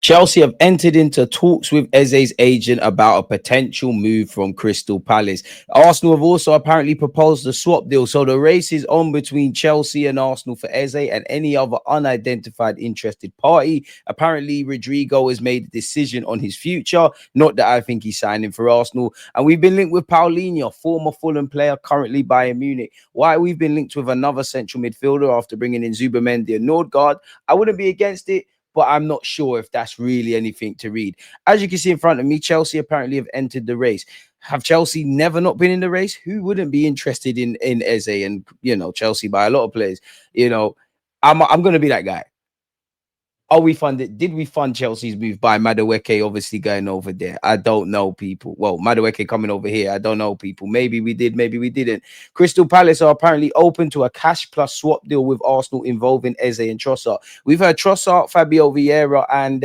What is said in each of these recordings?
Chelsea have entered into talks with Eze's agent about a potential move from Crystal Palace. Arsenal have also apparently proposed a swap deal. So the race is on between Chelsea and Arsenal for Eze and any other unidentified interested party. Apparently, Rodrygo has made a decision on his future. Not that I think he's signing for Arsenal. And we've been linked with Palhinha, former Fulham player, currently Bayern Munich. Why we've been linked with another central midfielder after bringing in Zubamendi and Nordgaard, I wouldn't be against it, but I'm not sure if that's really anything to read. As you can see in front of me, Chelsea apparently have entered the race. Have Chelsea never not been in the race? Who wouldn't be interested in Eze and, Chelsea by a lot of players? I'm going to be that guy. Are we funded? Did we fund Chelsea's move by Madueke obviously going over there? I don't know, people. Well, Madueke coming over here. I don't know, people. Maybe we did, maybe we didn't. Crystal Palace are apparently open to a cash plus swap deal with Arsenal involving Eze and Trossard. We've heard Trossard, Fabio Vieira, and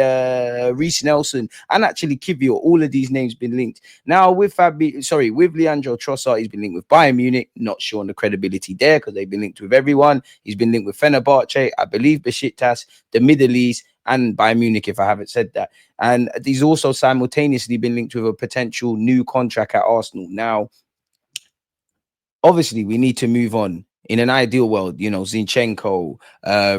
Reiss Nelson, and actually Kivio. All of these names been linked. Now with Leandro Trossard, he's been linked with Bayern Munich. Not sure on the credibility there because they've been linked with everyone. He's been linked with Fenerbahce, I believe Besiktas, the Middle East, and Bayern Munich, if I haven't said that. And he's also simultaneously been linked with a potential new contract at Arsenal. Now, obviously, we need to move on. In an ideal world, Zinchenko,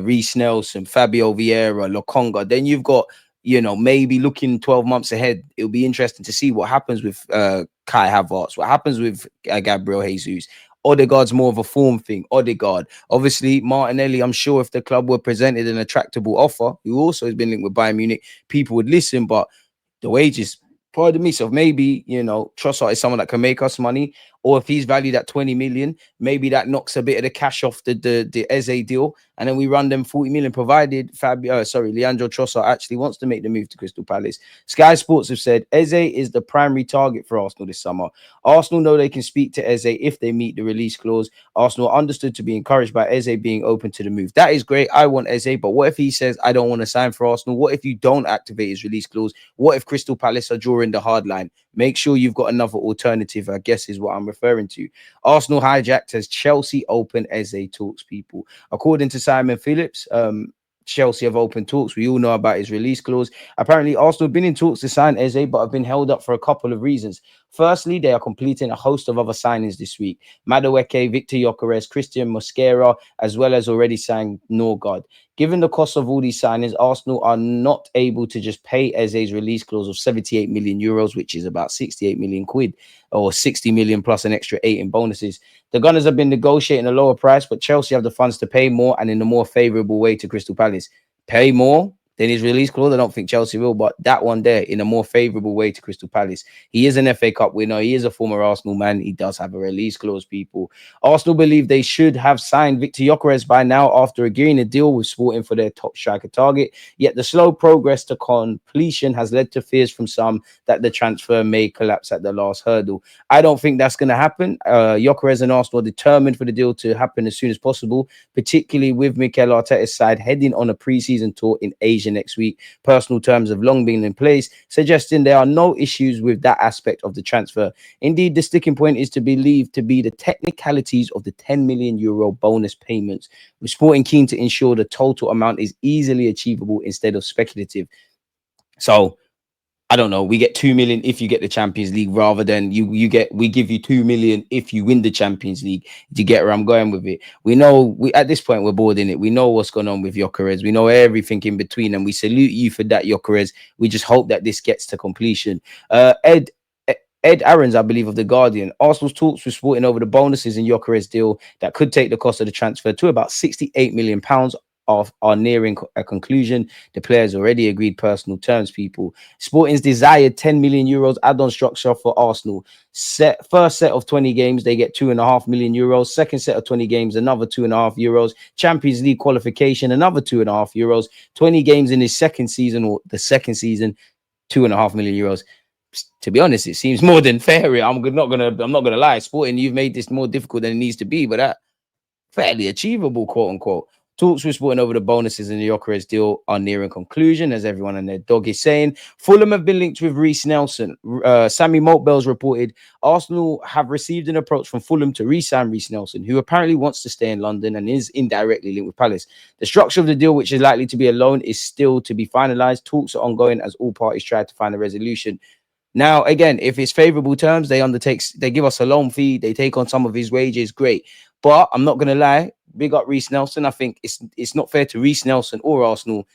Reiss Nelson, Fabio Vieira, Lokonga. Then you've got, maybe looking 12 months ahead, it'll be interesting to see what happens with Kai Havertz, what happens with Gabriel Jesus. Odegaard's more of a form thing. Odegaard. Obviously, Martinelli, I'm sure if the club were presented an attractable offer, who also has been linked with Bayern Munich, people would listen, but the wages, pardon me, so maybe, Trossard is someone that can make us money, or if he's valued at 20 million, maybe that knocks a bit of the cash off the Eze deal, and then we run them 40 million, provided Leandro Trossard actually wants to make the move to Crystal Palace. Sky Sports have said Eze is the primary target for Arsenal this summer. Arsenal know they can speak to Eze if they meet the release clause. Arsenal are understood to be encouraged by Eze being open to the move. That is great. I want Eze, but what if he says, I don't want to sign for Arsenal? What if you don't activate his release clause? What if Crystal Palace are drawing the hard line? Make sure you've got another alternative, I guess is what I'm referring to. Arsenal hijacked as Chelsea open Eze talks, people. According to Simon Phillips, Chelsea have open talks. We all know about his release clause. Apparently, Arsenal have been in talks to sign Eze, but have been held up for a couple of reasons. Firstly, they are completing a host of other signings this week. Madueke, Viktor Gyokeres, Christian Mosquera, as well as already signed Nordgaard. Given the cost of all these signings, Arsenal are not able to just pay Eze's release clause of 78 million euros, which is about 68 million quid, or 60 million plus an extra 8 in bonuses. The Gunners have been negotiating a lower price, but Chelsea have the funds to pay more and in a more favourable way to Crystal Palace. Pay more than his release clause. I don't think Chelsea will, but that one there in a more favourable way to Crystal Palace. He is an FA Cup winner. He is a former Arsenal man. He does have a release clause, people. Arsenal believe they should have signed Viktor Gyokeres by now after agreeing a deal with Sporting for their top striker target. Yet the slow progress to completion has led to fears from some that the transfer may collapse at the last hurdle. I don't think that's going to happen. Gyokeres and Arsenal are determined for the deal to happen as soon as possible, particularly with Mikel Arteta's side heading on a pre-season tour in Asia next week. Personal terms have long been in place, suggesting there are no issues with that aspect of the transfer. Indeed, the sticking point is to believed to be the technicalities of the 10 million euro bonus payments, with Sporting keen to ensure the total amount is easily achievable instead of speculative. So I don't know, we get 2 million if you get the Champions League rather than we give you 2 million if you win the Champions League. Do you get where I'm going with it? We know at this point we're bored in it. We know what's going on with Gyokeres. We know everything in between, and we salute you for that, Gyokeres. We just hope that this gets to completion. Ed Aarons, I believe, of The Guardian. Arsenal's talks with Sporting over the bonuses in Gyokeres deal that could take the cost of the transfer to about £68 million are nearing a conclusion. The players already agreed personal terms, people. Sporting's desired 10 million euros add-on structure for Arsenal. First set of 20 games, they get 2.5 million euros. Second set of 20 games, another 2.5 euros. Champions League qualification, another 2.5 euros. 20 games in his second season, or the second season, 2.5 million euros. To be honest, it seems more than fair. I'm not gonna lie. Sporting, you've made this more difficult than it needs to be, but that fairly achievable, quote unquote. Talks with Sporting over the bonuses in the Gyokeres deal are nearing conclusion, as everyone and their dog is saying. Fulham have been linked with Reiss Nelson. Sammy Maltbell's reported Arsenal have received an approach from Fulham to re-sign Reiss Nelson, who apparently wants to stay in London and is indirectly linked with Palace. The structure of the deal, which is likely to be a loan, is still to be finalised. Talks are ongoing as all parties try to find a resolution. Now, again, if it's favourable terms, they give us a loan fee, they take on some of his wages, great. But I'm not gonna lie, big up Reiss Nelson. I think it's not fair to Reiss Nelson or Arsenal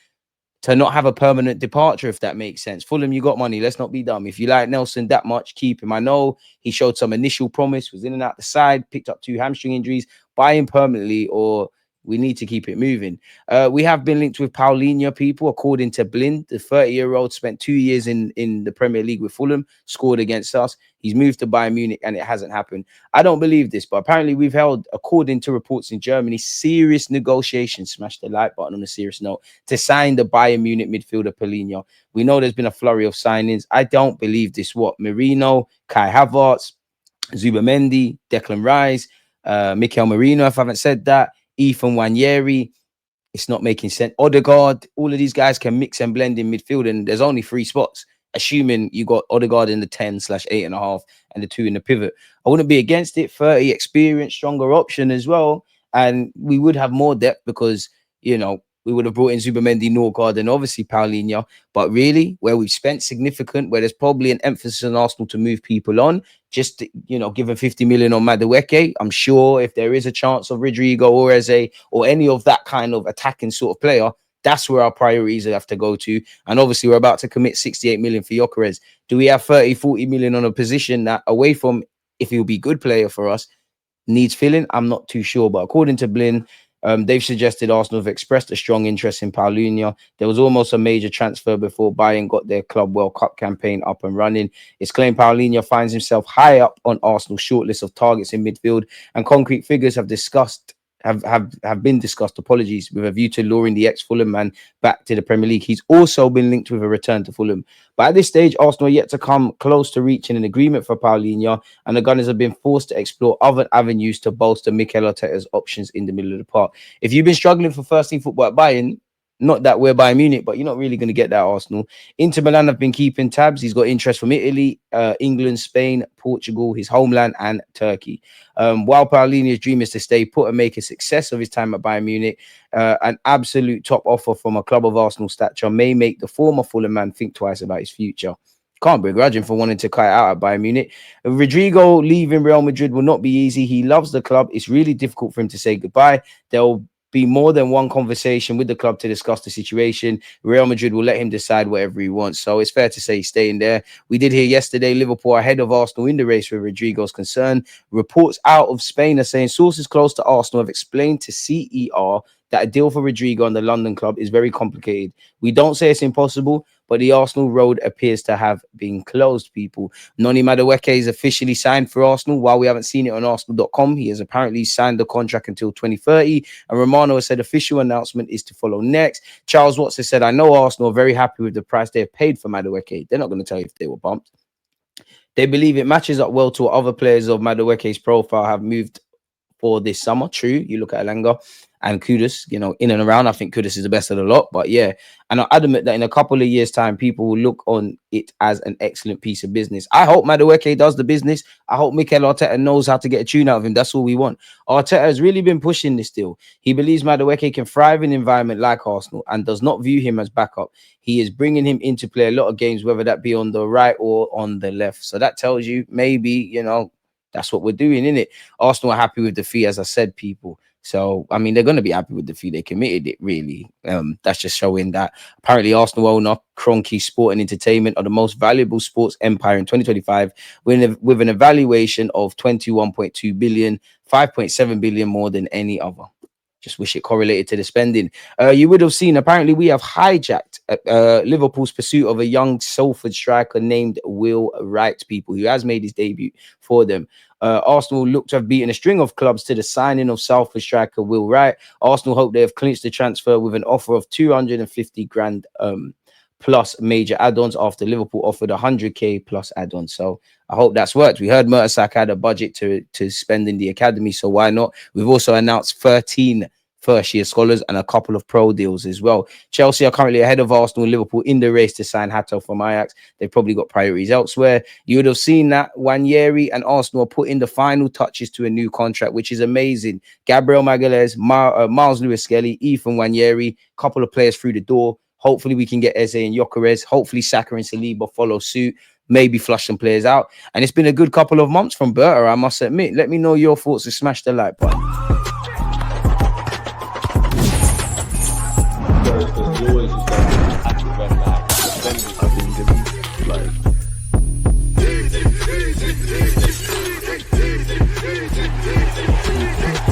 to not have a permanent departure, if that makes sense. Fulham, you got money. Let's not be dumb. If you like Nelson that much, keep him. I know he showed some initial promise, was in and out the side, picked up 2 hamstring injuries. Buy him permanently, or we need to keep it moving. We have been linked with Palhinha, people, according to Blind. The 30-year-old spent 2 years in the Premier League with Fulham, scored against us. He's moved to Bayern Munich, and it hasn't happened. I don't believe this, but apparently we've held, according to reports in Germany, serious negotiations, smash the like button on a serious note, to sign the Bayern Munich midfielder Palhinha. We know there's been a flurry of signings. I don't believe this. What? Merino, Kai Havertz, Zubamendi, Declan Rice, Mikel Merino, if I haven't said that, Ethan Wanyeri. It's not making sense. Odegaard, all of these guys can mix and blend in midfield, and there's only 3 spots, assuming you got Odegaard in the 10/8.5 and the 2 in the pivot. I wouldn't be against it. 30, experienced, stronger option as well. And we would have more depth because, we would have brought in Zubamendi, Norgard, and obviously Palhinha. But really, where we've spent significant, where there's probably an emphasis on Arsenal to move people on, just, given 50 million on Madueke, I'm sure if there is a chance of Rodrygo or Eze or any of that kind of attacking sort of player, that's where our priorities have to go to. And obviously, we're about to commit 68 million for Gyokeres. Do we have 30, 40 million on a position that, away from if he'll be a good player for us, needs filling? I'm not too sure. But according to Blin, they've suggested Arsenal have expressed a strong interest in Palhinha. There was almost a major transfer before Bayern got their Club World Cup campaign up and running. It's claimed Palhinha finds himself high up on Arsenal's shortlist of targets in midfield, and concrete figures have been discussed, apologies, with a view to luring the ex-Fulham man back to the Premier League. He's also been linked with a return to Fulham. But at this stage, Arsenal are yet to come close to reaching an agreement for Palhinha, and the Gunners have been forced to explore other avenues to bolster Mikel Arteta's options in the middle of the park. If you've been struggling for first-team football at Bayern, not that we're Bayern Munich, but you're not really going to get that, Arsenal. Inter Milan have been keeping tabs. He's got interest from Italy, England, Spain, Portugal, his homeland, and Turkey. While Palhinha's dream is to stay put and make a success of his time at Bayern Munich, an absolute top offer from a club of Arsenal stature may make the former Fulham man think twice about his future. Can't begrudge him for wanting to cut out at Bayern Munich. Rodrygo leaving Real Madrid will not be easy. He loves the club. It's really difficult for him to say goodbye. There'll be more than one conversation with the club to discuss the situation. Real Madrid will let him decide whatever he wants. So it's fair to say he's staying there. We did hear yesterday Liverpool ahead of Arsenal in the race where Rodrygo's concerned. Reports out of Spain are saying sources close to Arsenal have explained to CER that a deal for Rodrygo and the London club is very complicated. We don't say it's impossible, but the Arsenal road appears to have been closed, people. Noni Madueke is officially signed for Arsenal. While we haven't seen it on Arsenal.com, he has apparently signed the contract until 2030. And Romano has said official announcement is to follow next. Charles Watts has said, I know Arsenal are very happy with the price they have paid for Madueke. They're not going to tell you if they were bumped. They believe it matches up well to what other players of Madueke's profile have moved for this summer. True, you look at Elanga and Kudus, in and around. I think Kudus is the best of the lot. But yeah, and I admit that in a couple of years' time, people will look on it as an excellent piece of business. I hope Madueke does the business. I hope Mikel Arteta knows how to get a tune out of him. That's all we want. Arteta has really been pushing this deal. He believes Madueke can thrive in an environment like Arsenal and does not view him as backup. He is bringing him in to play a lot of games, whether that be on the right or on the left. So that tells you maybe, that's what we're doing, innit? Arsenal are happy with the fee, as I said, people. So, I mean, they're going to be happy with the fee. They committed it, really. That's just showing that apparently Arsenal owner, Kroenke Sport and Entertainment are the most valuable sports empire in 2025 with an evaluation of 21.2 billion, 5.7 billion more than any other. Just wish it correlated to the spending. You would have seen, apparently, we have hijacked Liverpool's pursuit of a young Salford striker named Will Wright, people, who has made his debut for them. Arsenal look to have beaten a string of clubs to the signing of Salford striker Will Wright. Arsenal hope they have clinched the transfer with an offer of 250 grand plus major add-ons after Liverpool offered 100k plus add-ons. So I hope that's worked. We heard Mertesacker had a budget to spend in the academy, so why not? We've also announced 13 first-year scholars and a couple of pro deals as well. Chelsea are currently ahead of Arsenal and Liverpool in the race to sign Hato from Ajax. They've probably got priorities elsewhere. You would have seen that Nwaneri and Arsenal are putting the final touches to a new contract, which is amazing. Gabriel Magalhaes, Miles Lewis-Skelly, Ethan Nwaneri, couple of players through the door. Hopefully we can get Eze and Gyokeres. Hopefully Saka and Saliba follow suit. Maybe flush some players out. And it's been a good couple of months from Berta, I must admit. Let me know your thoughts and smash the like button. Because you always just like, I think